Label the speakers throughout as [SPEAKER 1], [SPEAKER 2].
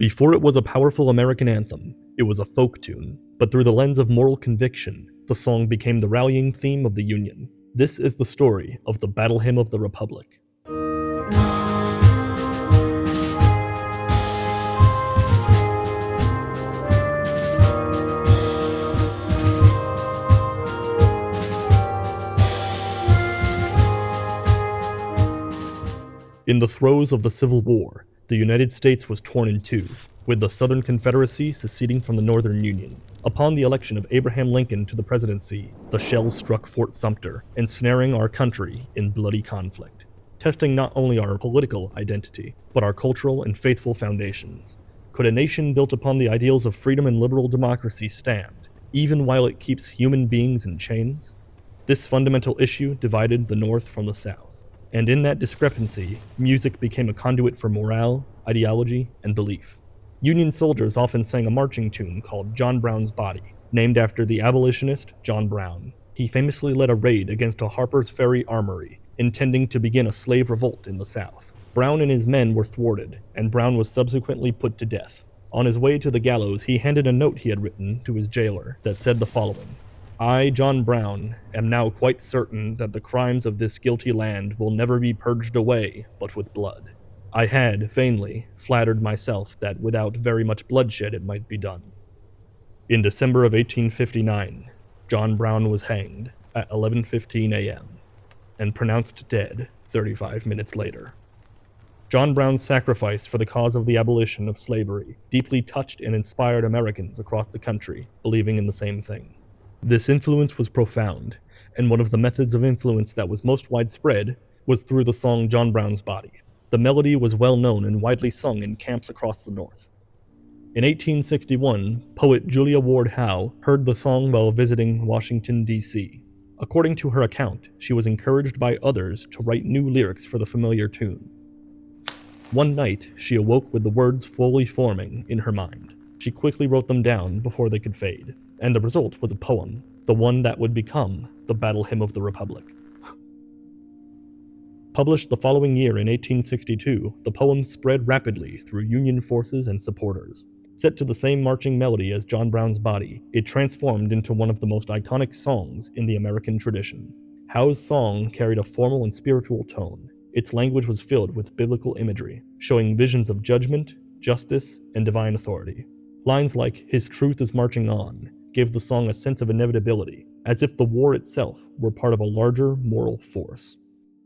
[SPEAKER 1] Before it was a powerful American anthem, it was a folk tune, but through the lens of moral conviction, the song became the rallying theme of the Union. This is the story of the Battle Hymn of the Republic. In the throes of the Civil War, the United States was torn in two, with the Southern Confederacy seceding from the Northern Union. Upon the election of Abraham Lincoln to the presidency, the shells struck Fort Sumter, ensnaring our country in bloody conflict, testing not only our political identity, but our cultural and faithful foundations. Could a nation built upon the ideals of freedom and liberal democracy stand, even while it keeps human beings in chains? This fundamental issue divided the North from the South. And in that discrepancy, music became a conduit for morale, ideology, and belief. Union soldiers often sang a marching tune called John Brown's Body, named after the abolitionist John Brown. He famously led a raid against a Harper's Ferry armory, intending to begin a slave revolt in the South. Brown and his men were thwarted, and Brown was subsequently put to death. On his way to the gallows, he handed a note he had written to his jailer that said the following: I, John Brown, am now quite certain that the crimes of this guilty land will never be purged away but with blood. I had, vainly, flattered myself that without very much bloodshed it might be done. In December of 1859, John Brown was hanged at 11:15 a.m. and pronounced dead 35 minutes later. John Brown's sacrifice for the cause of the abolition of slavery deeply touched and inspired Americans across the country believing in the same thing. This influence was profound, and one of the methods of influence that was most widespread was through the song John Brown's Body. The melody was well known and widely sung in camps across the North. In 1861, poet Julia Ward Howe heard the song while visiting Washington, D.C. According to her account, she was encouraged by others to write new lyrics for the familiar tune. One night, she awoke with the words fully forming in her mind. She quickly wrote them down before they could fade, and the result was a poem, the one that would become the Battle Hymn of the Republic. Published the following year in 1862, the poem spread rapidly through Union forces and supporters. Set to the same marching melody as John Brown's Body, it transformed into one of the most iconic songs in the American tradition. Howe's song carried a formal and spiritual tone. Its language was filled with biblical imagery, showing visions of judgment, justice, and divine authority. Lines like, "His truth is marching on," gave the song a sense of inevitability, as if the war itself were part of a larger moral force.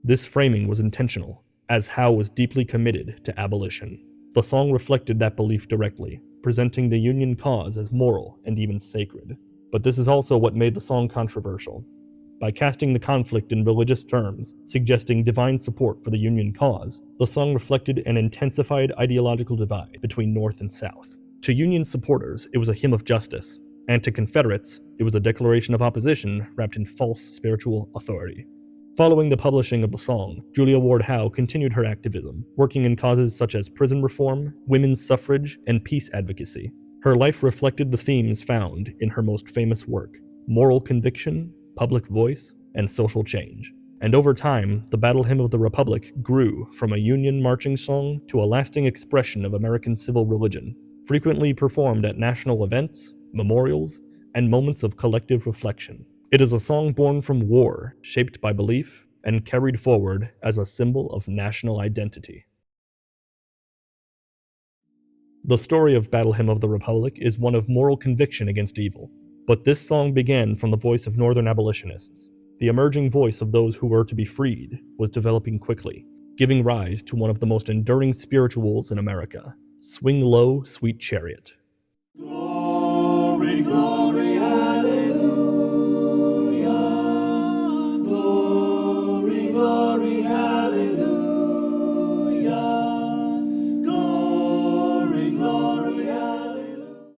[SPEAKER 1] This framing was intentional, as Howe was deeply committed to abolition. The song reflected that belief directly, presenting the Union cause as moral and even sacred. But this is also what made the song controversial. By casting the conflict in religious terms, suggesting divine support for the Union cause, the song reflected an intensified ideological divide between North and South. To Union supporters, it was a hymn of justice, and to Confederates, it was a declaration of opposition wrapped in false spiritual authority. Following the publishing of the song, Julia Ward Howe continued her activism, working in causes such as prison reform, women's suffrage, and peace advocacy. Her life reflected the themes found in her most famous work: moral conviction, public voice, and social change. And over time, the Battle Hymn of the Republic grew from a Union marching song to a lasting expression of American civil religion, frequently performed at national events, memorials, and moments of collective reflection. It is a song born from war, shaped by belief, and carried forward as a symbol of national identity. The story of Battle Hymn of the Republic is one of moral conviction against evil, but this song began from the voice of Northern abolitionists. The emerging voice of those who were to be freed was developing quickly, giving rise to one of the most enduring spirituals in America: "Swing Low, Sweet Chariot."
[SPEAKER 2] Glory, glory.